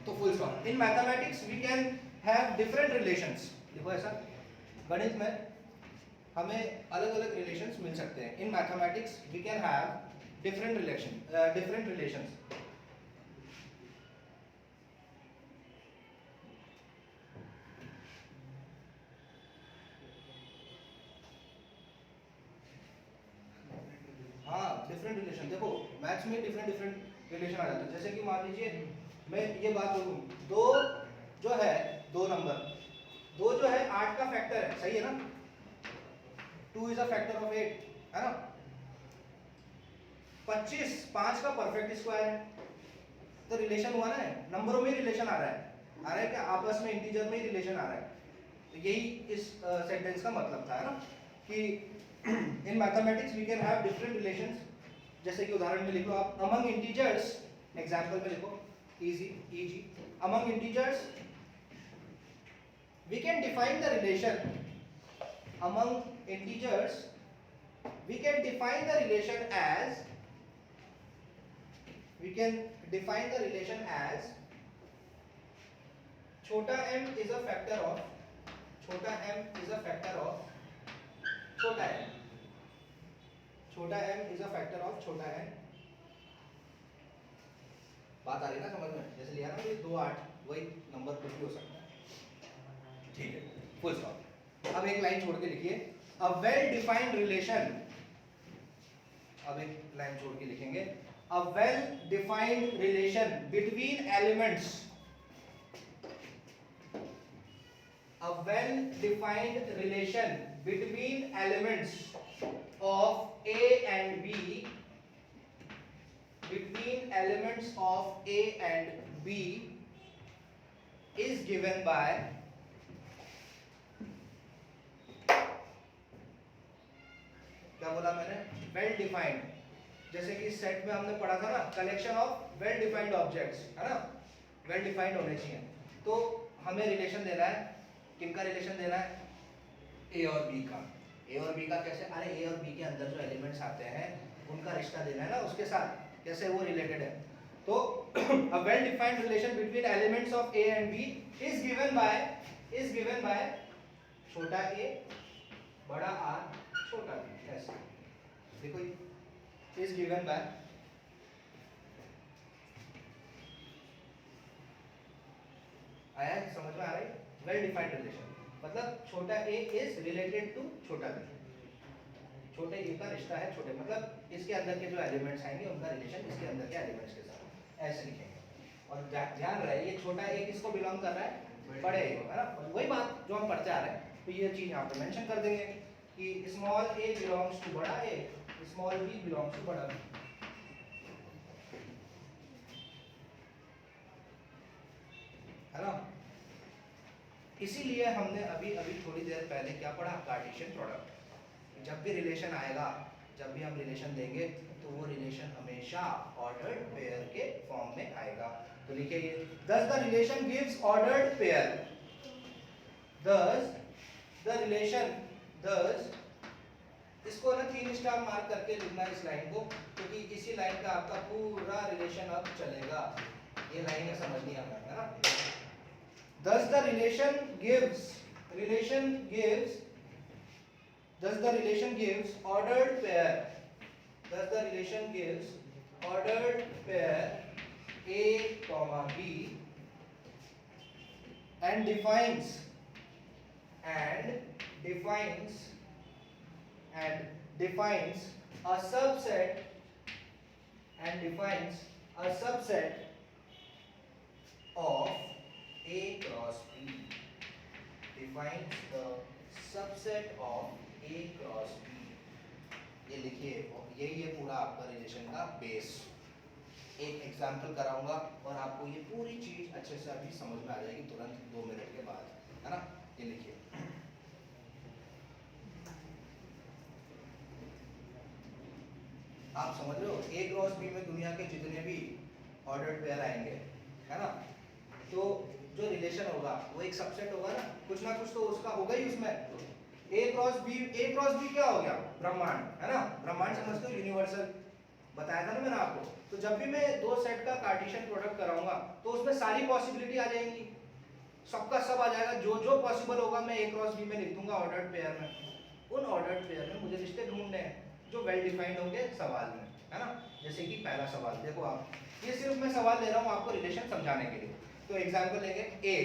तो full stop, in mathematics we can have different relations, देखो ऐसा गणित में हमें अलग अलग रिलेशंस मिल सकते हैं, in mathematics we can have different relations, हाँ डिफरेंट रिलेशन, देखो मैथ्स में डिफरेंट रिलेशन आ जाता है, जैसे कि मान लीजिए मैं ये बात बोलूँ, दो जो है, दो नंबर, दो जो है 8 का फैक्टर है, सही है ना, 2 इज अ फैक्टर ऑफ 8, है ना, 25 5 का परफेक्ट स्क्वायर है, तो रिलेशन हुआ ना, नंबरों में रिलेशन आ रहा है क्या, आपस में इंटीजर में ही रिलेशन आ रहा है, तो यही इस सेंटेंस का मतलब था, है ना, कि in mathematics we can have different relations, जैसे कि उदाहरण में लिख लो आप, अमंग इंटीजर्स, एग्जांपल में लिखो, easy easy, among integers we can define the relation, among integers we can define the relation as, we can define the relation as छोटा m is a factor of, छोटा m is a factor of छोटा m, छोटा m is a factor of छोटा n, बात आ रही है ना समझ में, जैसे लिया ना ये 2 8 वही नंबर कुछ भी हो सकता है, ठीक है, फुल स्टॉप। अब एक लाइन छोड़ के लिखिए, अ वेल डिफाइंड रिलेशन, अब एक लाइन छोड़ के लिखेंगे, a well defined relation between elements, a well defined relation between elements of A and B, between elements of A and B is given by, क्या बोला मैंने, well defined, जैसे कि सेट में हमने पढ़ा था ना, collection of well defined objects, है ना, वेल डिफाइंड होने चाहिए, तो हमें रिलेशन देना है, किनका रिलेशन देना है, ए और बी का, ए और बी का कैसे, अरे ए और बी के अंदर जो एलिमेंट्स आते हैं उनका रिश्ता देना है ना उसके साथ, कैसे वो रिलेटेड है, तो a well defined relation between elements of A and B is given by छोटा ए बड़ा आर छोटा बी, ऐसे देखो is given by, आया समझ में आ रहा है, वेल डिफाइंड रिलेशन मतलब छोटा a is related to छोटा b, छोटे a का रिश्ता है छोटे, मतलब इसके अंदर के जो एलिमेंट्स आएंगे उनका रिलेशन इसके अंदर के एलिमेंट्स के साथ, ऐसे लिखेंगे, और ध्यान रहे ये छोटा a किसको बिलोंग कर रहा है, बड़े a को, है ना, वही बात जो हम पढ़ते आ रहे हैं, तो ये चीज यहाँ पे मेंशन कर देंगे कि स्मॉल a बिलोंग्स टू बड़ा a, small b belongs to बड़ा b, है ना। इसीलिए हमने अभी अभी थोड़ी देर पहले क्या पढ़ा, कार्टेशियन प्रोडक्ट, जब भी रिलेशन आएगा, जब भी हम रिलेशन देंगे तो वो रिलेशन हमेशा ऑर्डर्ड पेयर के फॉर्म में आएगा, तो लिखिए ये, thus the relation gives ordered pair, thus the relation thus इसको ना 3 स्टार मार्क करके लिखना इस लाइन को, क्योंकि इसी लाइन का आपका पूरा रिलेशन अब चलेगा। ये लाइन है, समझनी है ना। thus the relation gives thus the relation gives ordered pair thus the relation gives ordered pair A comma B and defines a subset of A cross B. Defines the subset of A cross B. ये लिखिए, यही है पूरा आपका relation का base. एक example कराऊंगा और आपको ये पूरी चीज अच्छे से अभी समझ में आ जाएगी तुरंत 2 मिनट के बाद, है ना। ये लिखिए, आप समझ रहे हो, ए क्रॉस बी में दुनिया के जितने भी ऑर्डर्ड पेयर आएंगे, है ना, तो जो रिलेशन होगा वो एक सबसेट होगा ना, कुछ ना कुछ तो उसका होगा ही उसमें। ए क्रॉस बी क्या हो गया? ब्रह्मांड, है ना। ब्रह्मांड समझते हो, यूनिवर्सल बताया था ना मैंने आपको। तो जब भी मैं 2 सेट का कार्टेशियन प्रोडक्ट कराऊंगा तो उसमें सारी पॉसिबिलिटी आ जाएंगी, सबका सब आ जाएगा। जो जो पॉसिबल होगा मैं ए क्रॉस बी में लिख दूंगा ऑर्डर्ड पेयर में। उन ऑर्डर्ड पेयर में मुझे रिश्ते ढूंढने हैं जो वेल डिफाइंड होंगे सवाल में, है ना। जैसे कि पहला सवाल देखो आप, ये सिर्फ मैं सवाल ले रहा हूँ आपको रिलेशन समझाने के लिए। तो एग्जांपल लेंगे ए,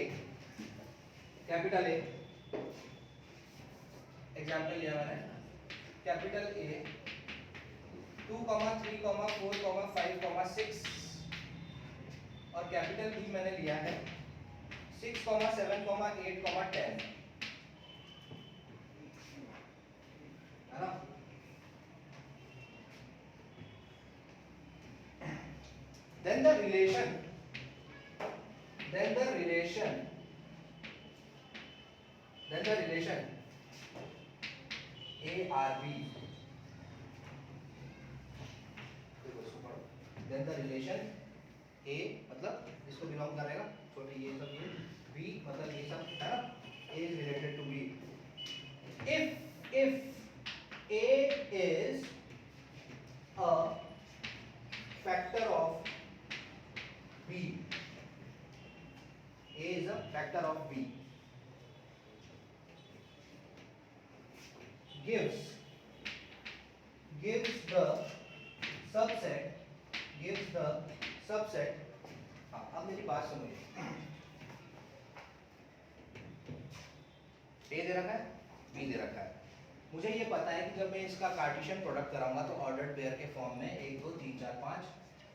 कैपिटल ए, एग्जांपल लिया मैंने कैपिटल ए 2, 3, 4, 5, 6 और कैपिटल बी मैंने लिया है 6, 7, 8, 10, है ना। Then the relation ARB, then the relation A मतलब इसको बिलोंग करेगा, छोटे ये सब, ये B मतलब ये सब, है ना। A is related to B if A is a factor of B. A is a factor of B. Gives the subset अब मेरी बात सुनिए। A दे रखा है, B दे रखा है। मुझे ये पता है कि जब मैं इसका कार्टेशियन प्रोडक्ट कराऊंगा तो ऑर्डर्ड पेयर के फॉर्म में 1 2 3 4 5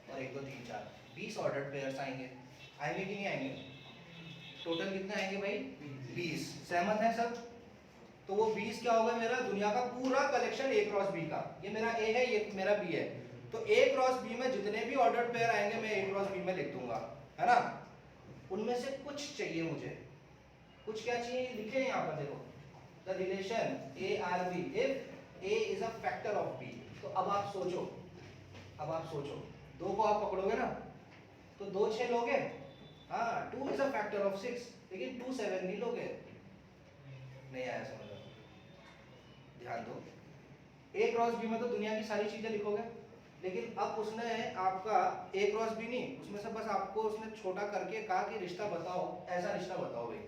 और 1 2 3 4 20 ऑर्डर्ड पेयर्स आएंगे कि नहीं आएंगे? टोटल कितने आएंगे भाई? 20। सहमत हैं सब? तो वो 20 क्या होगा मेरा? दुनिया का पूरा कलेक्शन ए क्रॉस बी का। ये मेरा ए है, ये मेरा बी है। तो ए क्रॉस बी में जितने भी ऑर्डर्ड पेयर आएंगे मैं ए क्रॉस बी में लिख दूंगा, है ना। उनमें से कुछ चाहिए मुझे, कुछ क्या चाहिए लिखे हैं यहाँ पर, देखो the relation A R B if A is a factor of B. तो अब आप सोचो 2 को आप पकड़ोगे ना तो 2 6 लोगे, हाँ 2 इज अ फैक्टर ऑफ 6, लेकिन 2 7 नहीं लोगे। नहीं आया समझ? ध्यान दो, ए क्रॉस बी में तो दुनिया की सारी चीजें लिखोगे, लेकिन अब उसने आपका ए क्रॉस बी नहीं, उसमें से बस आपको उसने छोटा करके कहा कि रिश्ता बताओ, ऐसा रिश्ता बताओ भाई,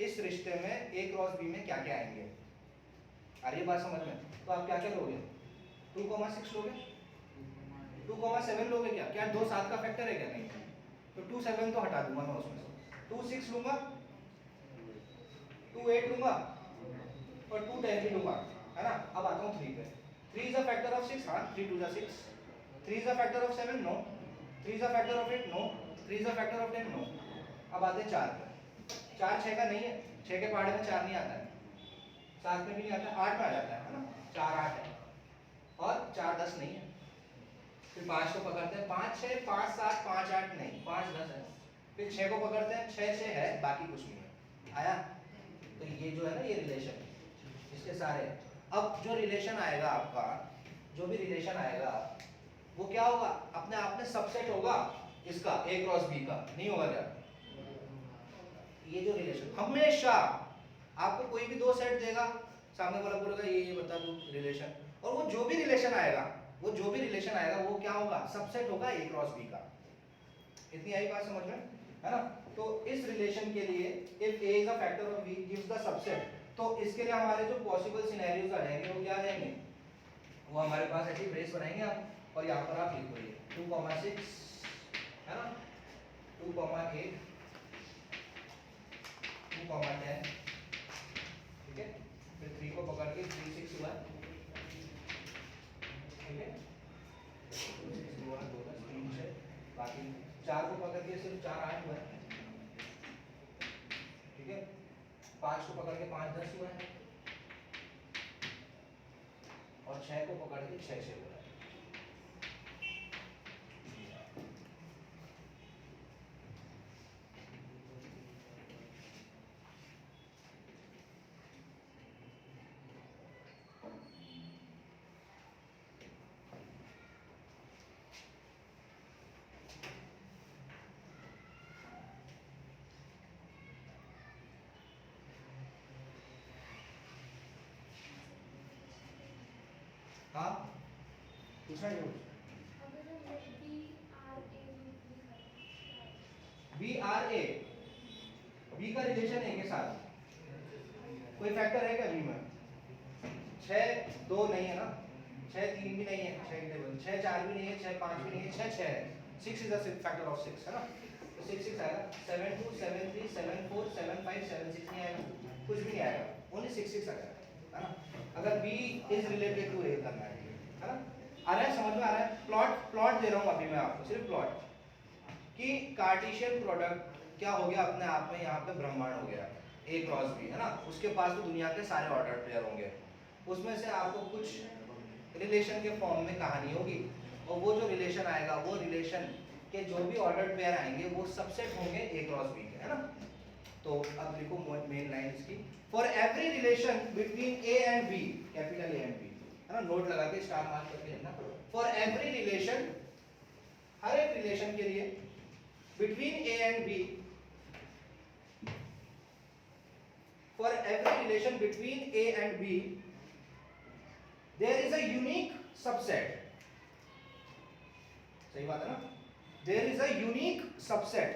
इस रिश्ते में ए क्रॉस बी में क्या क्या आएंगे। आ रही है बात समझ में? तो आप क्या क्या लोगे? 2,6 लोगे, 2,7 लोगे क्या? क्या 2 7 का फैक्टर है क्या? नहीं। तो 2 7 तो हटा दूंगा मैं उसमें से, 2 6 लूंगा, 2 8 लूंगा और 2 10 भी लूंगा, है ना। अब आता हूँ 3 पे। 3 इज अ फैक्टर ऑफ 6, हाँ 3 2 6। 3 is a factor of 7, no. 3 is a factor of 8, no. 3 is a factor of 10, no. अब आते हैं 4 पे। 4 6 का नहीं है, 6 के पहाड़े में 4 नहीं आता है, 7 में भी नहीं आता है, 8 में आ जाता है ना। 4 8 है और 4 10 नहीं है। फिर 5 को पकड़ते हैं, 5 6 5 7 5 8 नहीं, 5 10 है। फिर 6 को पकड़ते हैं, 6 6 है, बाकी कुछ नहीं है। आया? तो ये जो है ना, ये रिलेशन, इसके सारे। अब जो रिलेशन आएगा आपका, जो भी रिलेशन आएगा वो क्या होगा? अपने आप में सबसेट होगा इसका, ए क्रॉस बी का। नहीं होगा क्या? ये जो रिलेशन हमेशा आपको कोई भी दो सेट देगा, सामने वाला बोलेगा ये बता दो रिलेशन, और वो जो भी रिलेशन आएगा वो क्या होगा, सबसेट होगा ए क्रॉस बी का। इतनी आई बात समझ में, है ना। तो इस रिलेशन के लिए if A is a factor of B gives the subset, तो इसके लिए हमारे जो पॉसिबल सिनेरियोज आ जाएंगे वो क्या आ जाएंगे, वो हमारे पास ऐसी ब्रेस बनाएंगे हम, और यहाँ पर आप लिखो ये 2,6 है ना, 2,8 2,10, ठीक है। फिर 3 को पकड़ के 3 6 हुआ, ठीक है, 2 6 हुआ, 2 10 3 6, बाकी 4 को पकड़ के सिर्फ 4 8 हुआ, ठीक है। 5 को पकड़ के 5 10 हुआ है, और 6 को पकड़ के 6 6 हुआ है। हाँ पूछना है बी आर ए, बी का रिलेशन ए के साथ कोई फैक्टर है क्या बी में, 6 2 नहीं है ना, 6 3 भी नहीं है, 6 के टेबल 6 4 भी नहीं है, 6 5 भी नहीं है, 6 6 है, 6 इज द फैक्टर ऑफ 6 है ना, तो 6 6 आएगा, 7 2 7 3 7 4 7 5 7 6 नहीं आएगा, कुछ भी नहीं आएगा, ओनली 6 6 आएगा, है ना। अगर बी इज रिलेटेड टू ए करना है ना। आ रहा है, समझ में आ रहा है। प्लॉट दे रहा हूँ अभी मैं आपको, सिर्फ प्लॉट कि कार्टेशियन प्रोडक्ट क्या हो गया अपने आप में, यहाँ पे ब्रह्मांड हो गया ए क्रॉस बी, है ना। उसके पास तो दुनिया के सारे ऑर्डर पेयर होंगे, उसमें से आपको कुछ रिलेशन के फॉर्म में कहानी होगी, और वो जो रिलेशन आएगा वो रिलेशन के जो भी ऑर्डर पेयर आएंगे वो सबसेट होंगे ए क्रॉस बी के, है ना। तो अब लिखो मेन लाइन इसकी, for every relation between A and B, capital A and B, है ना, नोट लगा के स्टार मार्क करके लिखना, फॉर एवरी रिलेशन, हर एक रिलेशन के लिए between A and B, for every relation between A and B, there is a unique subset. सही बात है ना? There is a unique subset.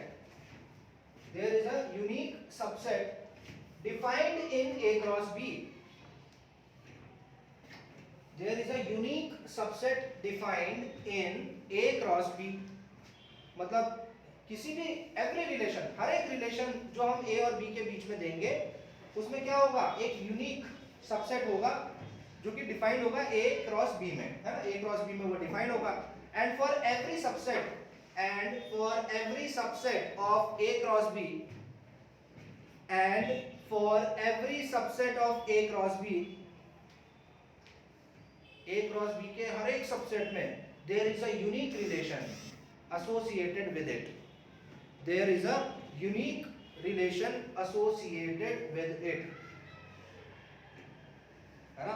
There is a unique subset defined in A cross B. There is a unique subset defined in A cross B. मतलब किसी भी every relation, हर एक relation जो हम ए और बी के बीच में देंगे उसमें क्या होगा, एक यूनिक सबसेट होगा जो कि डिफाइंड होगा ए क्रॉस बी में, है ना, ए क्रॉस बी में वो डिफाइंड होगा। And for every subset of A cross B, and for every subset of A cross B, A cross B के हर एक सबसेट में there is a unique relation associated with it. There is a unique relation associated with it, है ना।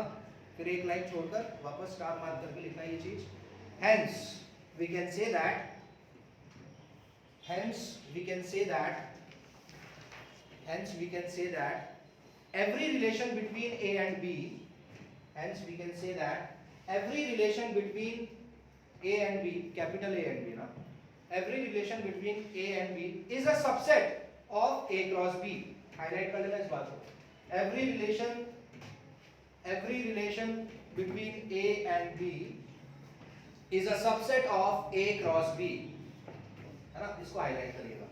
फिर एक line छोड़कर वापस स्टार मार्क करके लिखना ये चीज, hence we can say that every relation between A and B, hence we can say that every relation between A and B, capital A and B, ना, every relation between A and B is a subset of A cross B. Highlight कर लेना इस बात को, every relation between A and B is a subset of A cross B, है ना, इसको highlight करिएगा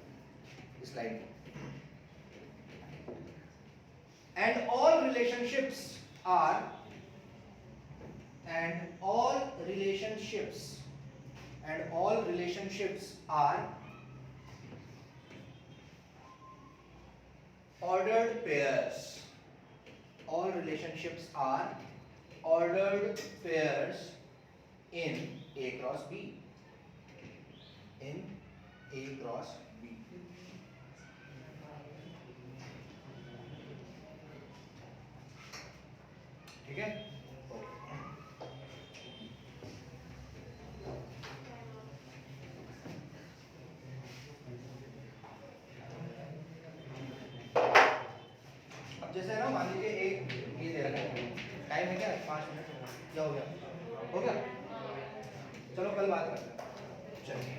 इस लाइन में। And all relationships are ordered pairs. All relationships are ordered pairs in A cross B. In A cross B. ठीक है। जैसे ना मान लीजिए एक ये दे रखा है, टाइम है क्या 5 मिनट, क्या हो गया, हो गया, चलो कल बात करते हैं, चलिए।